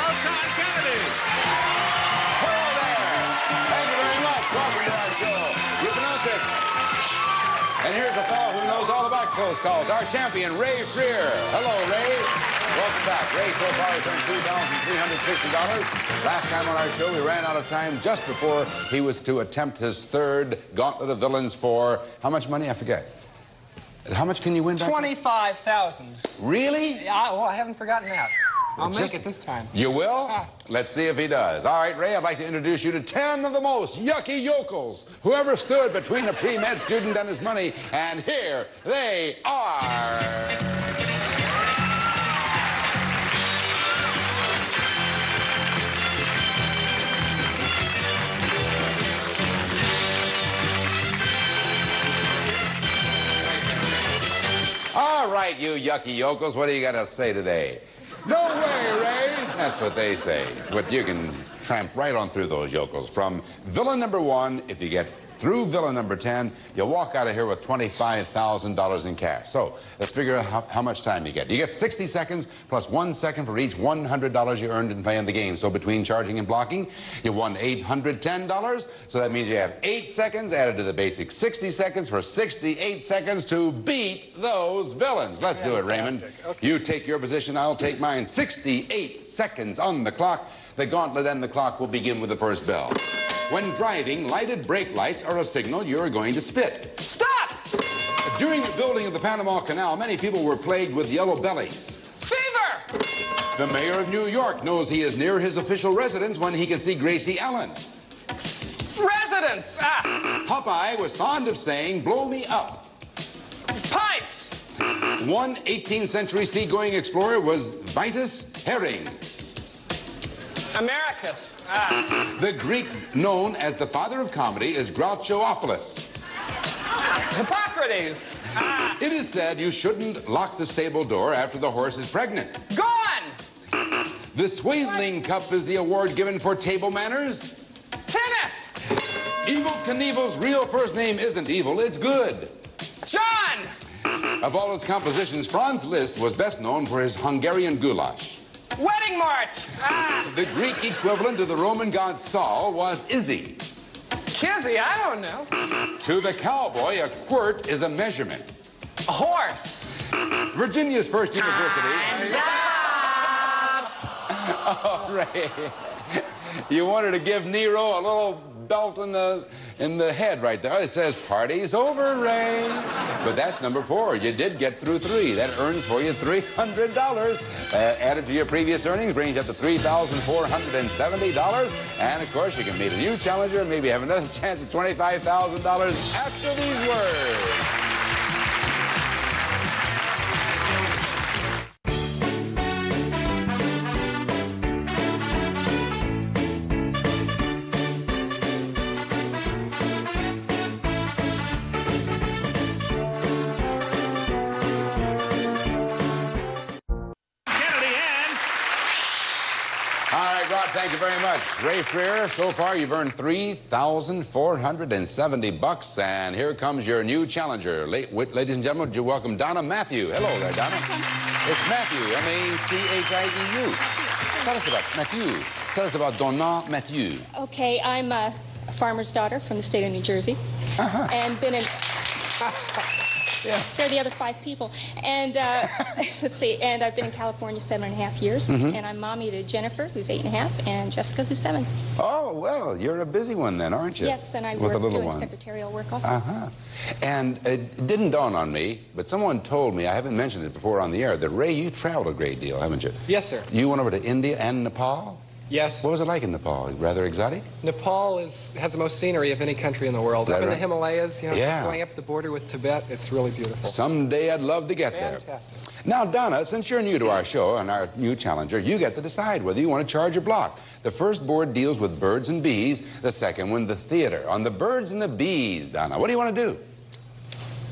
Proton Kennedy. Hello there. Thank you very much. Welcome to our show. You pronounce it. And here's a fellow who knows all about close calls, our champion, Ray Freer. Hello, Ray. Welcome back. Ray so far has earned $2,360. Last time on our show, we ran out of time just before he was to attempt his third Gauntlet of Villains for how much money? I forget. How much can you win back? 25,000. Really? Yeah, well, I haven't forgotten that. I'll make it this time. You will? Let's see if he does. All right, Ray, I'd like to introduce you to 10 of the most yucky yokels who ever stood between a pre-med student and his money. And here they are. All right, you yucky yokels, what do you got to say today? No way, Ray. That's what they say. But you can tramp right on through those yokels. From villain number 1, if you get through villain number 10, you'll walk out of here with $25,000 in cash. So let's figure out how much time you get. You get 60 seconds plus 1 second for each $100 you earned in playing the game. So between charging and blocking, you won $810. So that means you have 8 seconds added to the basic 60 seconds for 68 seconds to beat those villains. Let's do it, Raymond. Okay. You take your position, I'll take mine. 68 seconds on the clock. The gauntlet and the clock will begin with the first bell. When driving, lighted brake lights are a signal you're going to spit. Stop! During the building of the Panama Canal, many people were plagued with yellow bellies. Fever! The mayor of New York knows he is near his official residence when he can see Gracie Allen. Residence! Popeye was fond of saying, "Blow me up." Pipes! One 18th century seagoing explorer was Vitus Herring. Americus! The Greek known as the father of comedy is Grouchopolis. Hippocrates! It is said you shouldn't lock the stable door after the horse is pregnant. Gone! The Swaddling Cup is the award given for table manners. Tennis! Evel Knievel's real first name isn't Evil, it's Good. John! Of all his compositions, Franz Liszt was best known for his Hungarian goulash. Wedding march! The Greek equivalent to the Roman god Saul was Izzy. Kizzy, I don't know. To the cowboy, a quirt is a measurement. A horse. Virginia's first university. Oh, Ray. You wanted to give Nero a little belt in the head right there. It says, "Party's over, Ray." But that's number 4. You did get through 3. That earns for you $300. Added to your previous earnings brings you up to $3,470. And, of course, you can meet a new challenger and maybe have another chance at $25,000 after these words. Thank you very much. Ray Freer, so far you've earned $3,470. And here comes your new challenger. Ladies and gentlemen, would you welcome Donna Matthew. Hello there, Donna. It's Matthew, M-A-T-H-I-E-U. Tell us about Matthew. Tell us about Donna Matthew. Okay, I'm a farmer's daughter from the state of New Jersey. And been in... Yes. They're the other 5 people. And, let's see, and I've been in California 7.5 years. And I'm mommy to Jennifer, who's 8.5, and Jessica, who's 7. Oh, well, you're a busy one then, aren't you? Yes, and I with work the little doing ones. secretarial work also. And it didn't dawn on me, but someone told me, I haven't mentioned it before on the air, that, Ray, you traveled a great deal, haven't you? Yes, sir. You went over to India and Nepal? Yes. What was it like in Nepal? Rather exotic? Nepal has the most scenery of any country in the world. Up in the Himalayas, you know, going up the border with Tibet, it's really beautiful. Someday I'd love to get there. Fantastic. Now, Donna, since you're new to our show and our new challenger, you get to decide whether you want to charge or block. The first board deals with birds and bees, the second one, the theater. On the birds and the bees, Donna, what do you want to do?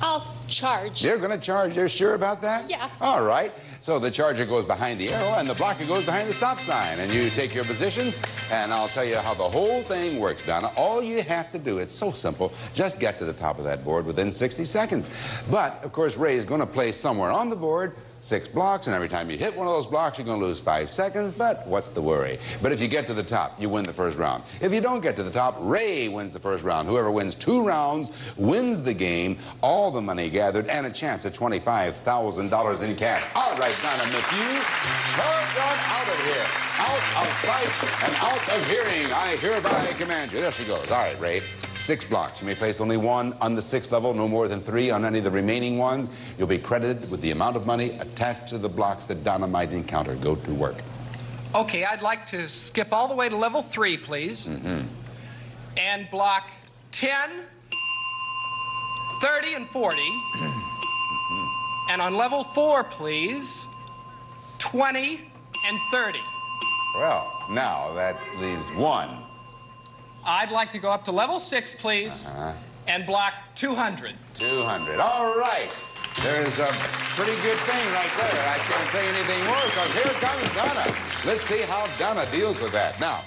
I'll charge. You're going to charge? You're sure about that? Yeah. All right. So the charger goes behind the arrow and the blocker goes behind the stop sign. And you take your positions, and I'll tell you how the whole thing works, Donna. All you have to do, it's so simple, just get to the top of that board within 60 seconds. But, of course, Ray is going to place somewhere on the board 6 blocks, and every time you hit one of those blocks, you're going to lose 5 seconds, but what's the worry? But if you get to the top, you win the first round. If you don't get to the top, Ray wins the first round. Whoever wins 2 rounds wins the game, all the money gathered, and a chance at $25,000 in cash. All right, Donna McHugh, charge on out of here. Out of sight and out of hearing. I hereby command you. There she goes. All right, Ray. 6 blocks. You may place only 1 on the 6th level, no more than 3 on any of the remaining ones. You'll be credited with the amount of money attached to the blocks that Donna might encounter. Go to work. Okay, I'd like to skip all the way to level 3, please. And block 10, 30, and 40. And on level 4, please, 20 and 30. Well, now that leaves 1. I'd like to go up to level 6, please, and block 200. 200. All right. There's a pretty good thing right there. I can't say anything more because here comes Donna. Let's see how Donna deals with that. Now,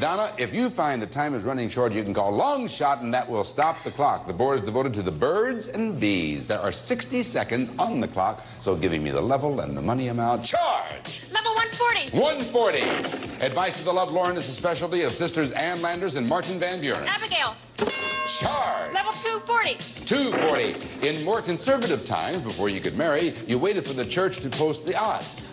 Donna, if you find the time is running short, you can call long shot and that will stop the clock. The board is devoted to the birds and bees. There are 60 seconds on the clock, so giving me the level and the money amount. Charge! Level 140. 140. Advice to the Lovelorn is a specialty of Sisters Ann Landers and Martin Van Buren. Abigail. Charge! Level 240. 240. In more conservative times, before you could marry, you waited for the church to post the odds.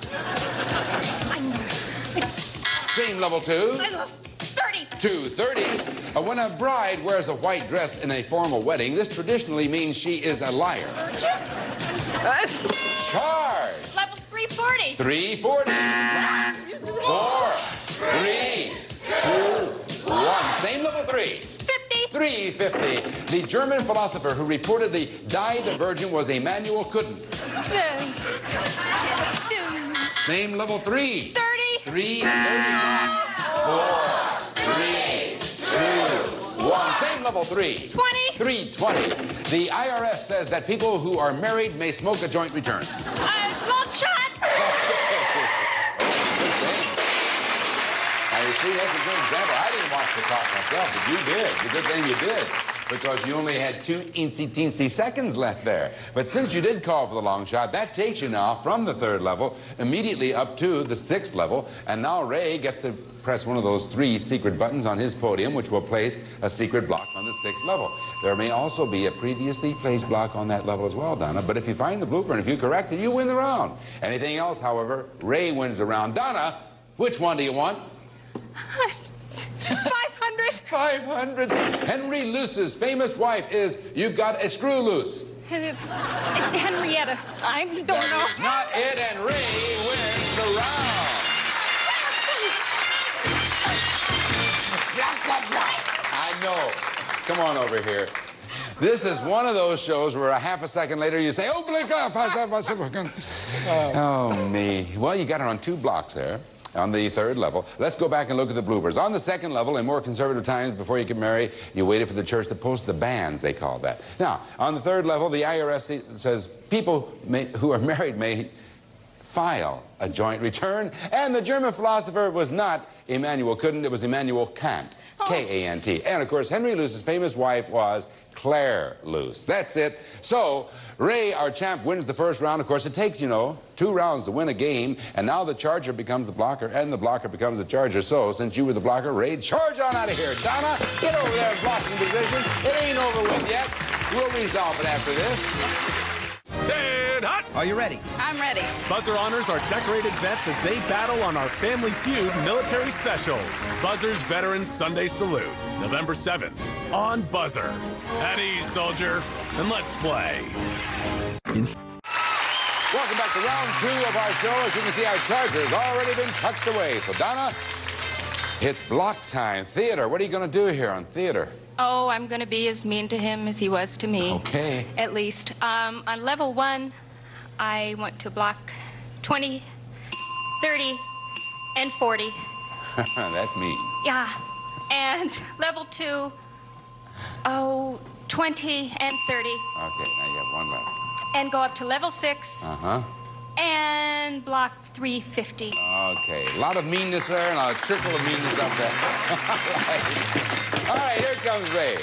Same level 2. 30. 230. When a bride wears a white dress in a formal wedding, this traditionally means she is a liar. Charge! Level 340. 340. 4, 3, 2, 1. Same level 3. 50. 350. The German philosopher who reportedly died a virgin was Immanuel Kant. Same level 3. 30. 330. 4, 3, 2, 1. Same level 3. 20. 320. The IRS says that people who are married may smoke a joint return. Long shot. Now, you see, that's a good example. I didn't watch the clock myself, but you did. It's a good thing you did, because you only had 2 teensy seconds left there. But since you did call for the long shot, that takes you now from the 3rd level immediately up to the 6th level. And now Ray gets to press one of those 3 secret buttons on his podium, which will place a secret block on the 6th level. There may also be a previously placed block on that level as well, Donna. But if you find the blooper and if you correct it, you win the round. Anything else, however, Ray wins the round. Donna, which one do you want? 500. 500. Henry Luce's famous wife is "You've Got a Screw Loose." Henrietta. I don't know. Not it, and Ray wins the round. I know. Come on over here. This is one of those shows where a half a second later you say, "Oh, blink up." Oh, me. Well, you got it on 2 blocks there. On the 3rd level. Let's go back and look at the bloopers. On the 2nd level, in more conservative times, before you could marry, you waited for the church to post the bans, they call that. Now, on the 3rd level, the IRS says people who are married may file a joint return, and the German philosopher was not Immanuel Kant, it was Immanuel Kant, K-A-N-T. And, of course, Henry Luce's famous wife was Claire Luce. That's it. So, Ray, our champ, wins the first round. Of course, it takes, 2 rounds to win a game, and now the charger becomes the blocker, and the blocker becomes the charger. So, since you were the blocker, Ray, charge on out of here. Donna, get over there in blocking position. It ain't over with yet. We'll resolve it after this. Ted Hot! Are you ready? I'm ready. Buzzer honors our decorated vets as they battle on our Family Feud military specials. Buzzer's Veterans Sunday Salute, November 7th, on Buzzer. At ease, soldier, and let's play. Welcome back to round 2 of our show. As you can see, our charger's already been tucked away. So, Donna, it's block time. Theater, what are you going to do here on theater? Oh, I'm going to be as mean to him as he was to me. Okay. At least. On level 1, I want to block 20, 30, and 40. That's me. Yeah. And level 2, 20 and 30. Okay, now you have 1 left. And go up to level 6. Uh-huh. And block 350. Okay, a lot of meanness there and a trickle of meanness up there. All right, here comes Ray.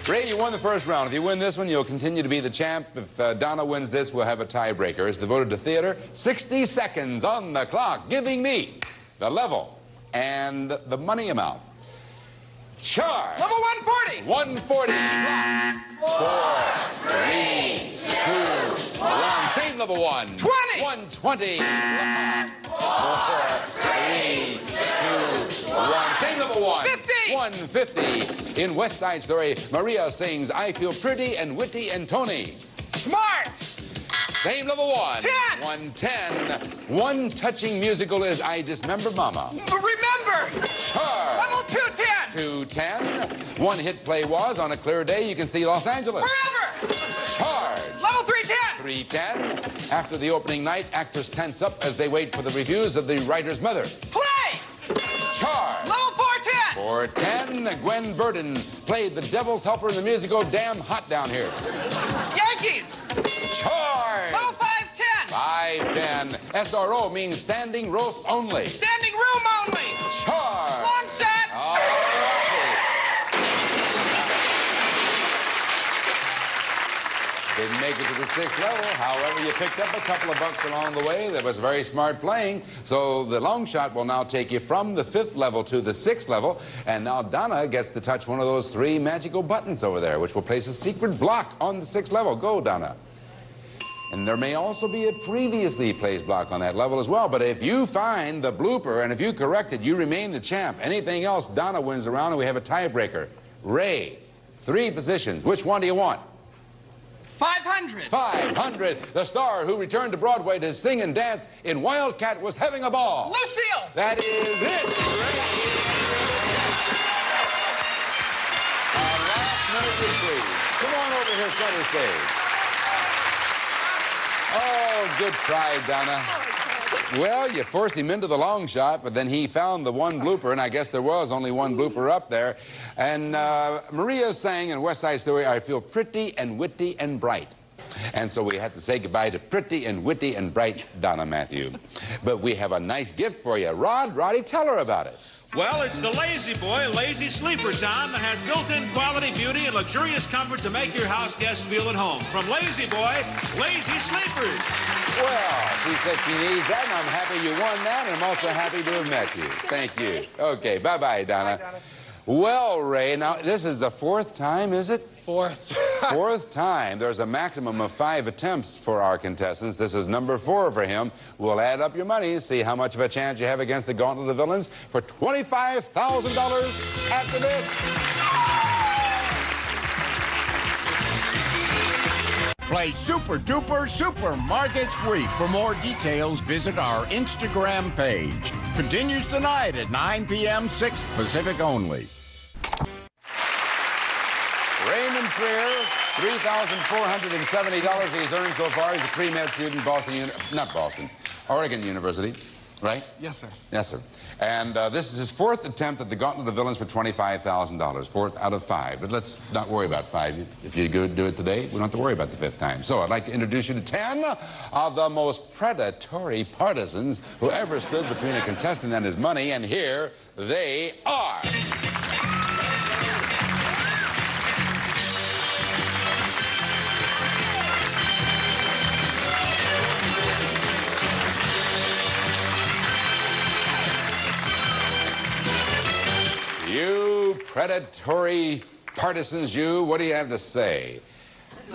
Ray, you won the first round. If you win this one, you'll continue to be the champ. If Donna wins this, we'll have a tiebreaker. It's devoted to theater. 60 seconds on the clock, giving me the level and the money amount. Charge. Level 140. 140. 4, 3, 2, 1. Same level 1. 20. 120. 4, 3, 2, 1. Same level 1. 50. 150. In West Side Story, Maria sings I Feel Pretty and Witty and Tony. Smart. Same level 1. 10. 110. One touching musical is I Dismember Mama. Remember. Charge. Level 210. 210. One hit play was On a Clear Day You Can See Los Angeles. Forever. Charge. Level 310. 310. After the opening night, actors tense up as they wait for the reviews of the writer's mother. Play. Charge. Level 410. 410. Gwen Verdon played the devil's helper in the musical Damn Hot Down Here. Yankees. Charge. Level 510. 510. SRO means standing roast only. Standing room only. Charge. Long shot. All right. Didn't make it to the 6th level. However, you picked up a couple of bucks along the way. That was very smart playing. So the long shot will now take you from the 5th level to the 6th level. And now Donna gets to touch one of those 3 magical buttons over there, which will place a secret block on the 6th level. Go, Donna. And there may also be a previously placed block on that level as well. But if you find the blooper and if you correct it, you remain the champ. Anything else, Donna wins the round and we have a tiebreaker. Ray, 3 positions. Which one do you want? 500. 500. The star who returned to Broadway to sing and dance in Wildcat was having a ball. Lucille. That is it. Our last minute reprieve. Come on over here, center stage. Oh, good try, Donna. Well, you forced him into the long shot, but then he found the one blooper, and I guess there was only one blooper up there. And Maria sang in West Side Story, I feel pretty and witty and bright. And so we had to say goodbye to pretty and witty and bright Donna Matthew. But we have a nice gift for you. Roddy, tell her about it. Well, it's the Lazy Boy Lazy Sleeper Time that has built-in quality, beauty, and luxurious comfort to make your house guests feel at home. From Lazy Boy, Lazy Sleepers. Well, she said she needs that, and I'm happy you won that, and I'm also happy to have met you. Thank you. Okay, bye-bye, Donna. Bye, Donna. Well, Ray, now this is the 4th time, is it? 4th. 4th time. There's a maximum of 5 attempts for our contestants. This is number 4 for him. We'll add up your money, see how much of a chance you have against the Gauntlet of Villains for $25,000 after this. Play Super Duper Supermarket Sweep. For more details, visit our Instagram page. Continues tonight at 9 p.m., 6 Pacific only. Raymond Freer, $3,470 he's earned so far. He's a pre-med student, Oregon University, right? Yes, sir. Yes, sir. And this is his 4th attempt at the Gauntlet of Villains for $25,000, 4th out of 5. But let's not worry about 5. If you do it today, we don't have to worry about the 5th time. So I'd like to introduce you to 10 of the most predatory partisans who ever stood between a contestant and his money, and here they are. You predatory partisans, you, what do you have to say?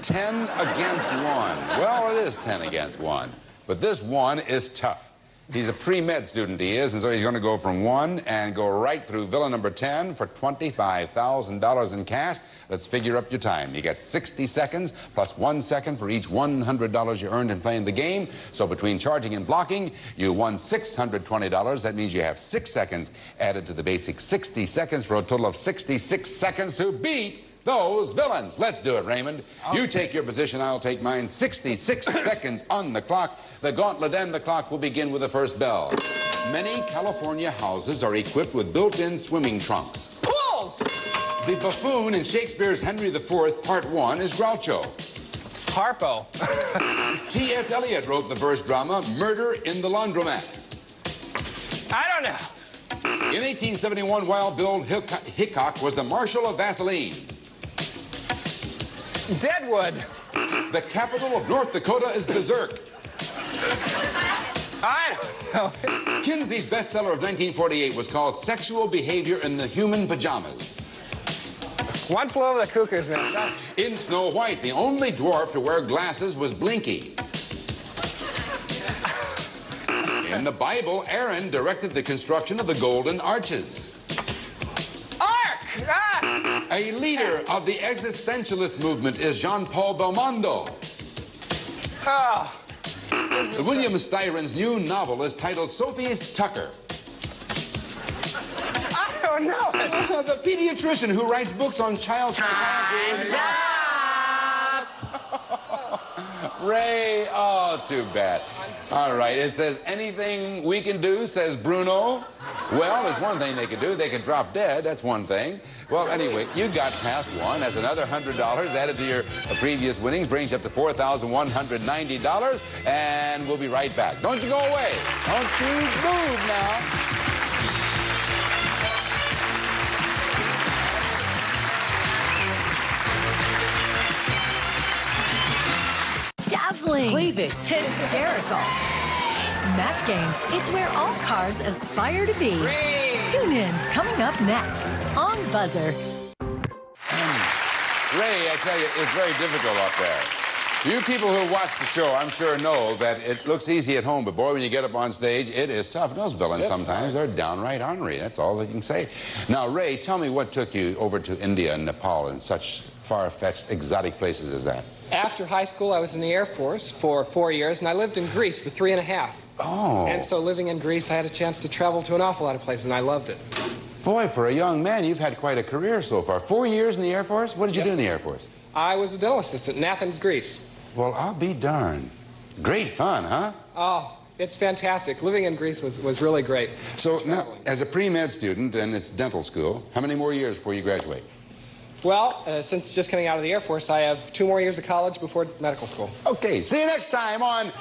10 against 1. Well, it is 10 against 1. But this one is tough. He's a pre-med student, he is, and so he's going to go from 1 and go right through villain number 10 for $25,000 in cash. Let's figure up your time. You get 60 seconds plus 1 second for each $100 you earned in playing the game. So between charging and blocking, you won $620. That means you have 6 seconds added to the basic 60 seconds for a total of 66 seconds to beat those villains. Let's do it, Raymond. You take your position, I'll take mine. 66 seconds on the clock. The gauntlet and the clock will begin with the first bell. Many California houses are equipped with built-in swimming trunks. Pools! The buffoon in Shakespeare's Henry IV, Part 1, is Groucho. Harpo. T.S. Eliot wrote the verse drama Murder in the Laundromat. I don't know. In 1871, Wild Bill Hickok was the Marshal of Vaseline. Deadwood. The capital of North Dakota is Berserk. I don't know. Kinsey's bestseller of 1948 was called Sexual Behavior in the Human Pajamas. One Flew Over the Cuckoo's Nest. In Snow White, the only dwarf to wear glasses was Blinky. In the Bible, Aaron directed the construction of the Golden Arches. Ark! Ah! A leader of the existentialist movement is Jean-Paul Belmondo. Oh. William Styron's new novel is titled Sophie's Tucker. I don't know it. The pediatrician who writes books on child psychiatry is... Ray, oh, too bad. All right, it says, anything we can do, says Bruno. Well, there's one thing they could do. They could drop dead. That's one thing. Well, anyway, you got past one. That's another $100 added to your previous winnings. Brings you up to $4,190. And we'll be right back. Don't you go away. Don't you move now. Dazzling. Cleaving. Hysterical. Match Game. It's where all cards aspire to be. Tune in. Coming up next on Buzzer. Ray, I tell you, it's very difficult up there. You people who watch the show, I'm sure, know that it looks easy at home, but boy, when you get up on stage, it is tough. And those villains sometimes, they're downright ornery. That's all they can say. Now, Ray, tell me what took you over to India and Nepal and such far-fetched, exotic places as that. After high school, I was in the Air Force for 4 years, and I lived in Greece for 3.5. Oh. And so living in Greece, I had a chance to travel to an awful lot of places, and I loved it. Boy, for a young man, you've had quite a career so far. 4 years in the Air Force? What did you do in the Air Force? I was a dental assistant in Athens, Greece. Well, I'll be darned. Great fun, huh? Oh, it's fantastic. Living in Greece was really great. So now, as a pre-med student, and it's dental school, how many more years before you graduate? Well, since just coming out of the Air Force, I have 2 more years of college before medical school. Okay, see you next time on...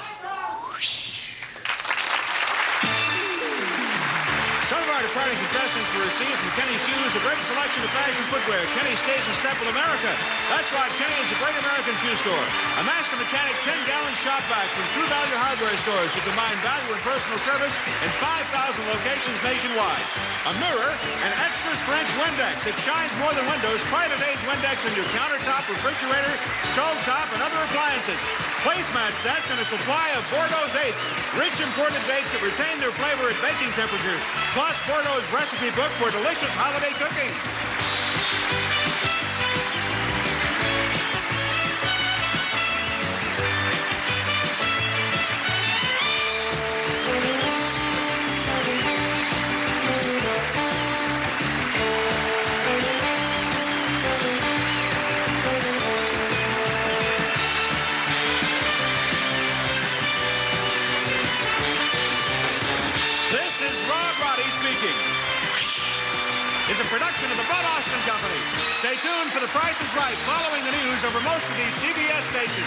Some of our departing contestants were received from Kenny Shoes, a great selection of fashion footwear. Kenny stays in step with America. That's why Kenny is a great American shoe store. A master mechanic 10-gallon shop vac from True Value hardware stores who combine value and personal service in 5,000 locations nationwide. A mirror, an extra-strength Windex. It shines more than windows. Try today's Windex on your countertop, refrigerator, stovetop, and other appliances. Placemat sets and a supply of Bordeaux dates. Rich imported dates that retain their flavor at baking temperatures. Plus Bordeaux's recipe book for delicious holiday cooking. Is a production of the Bud Austin Company. Stay tuned for The Price is Right following the news over most of these CBS stations.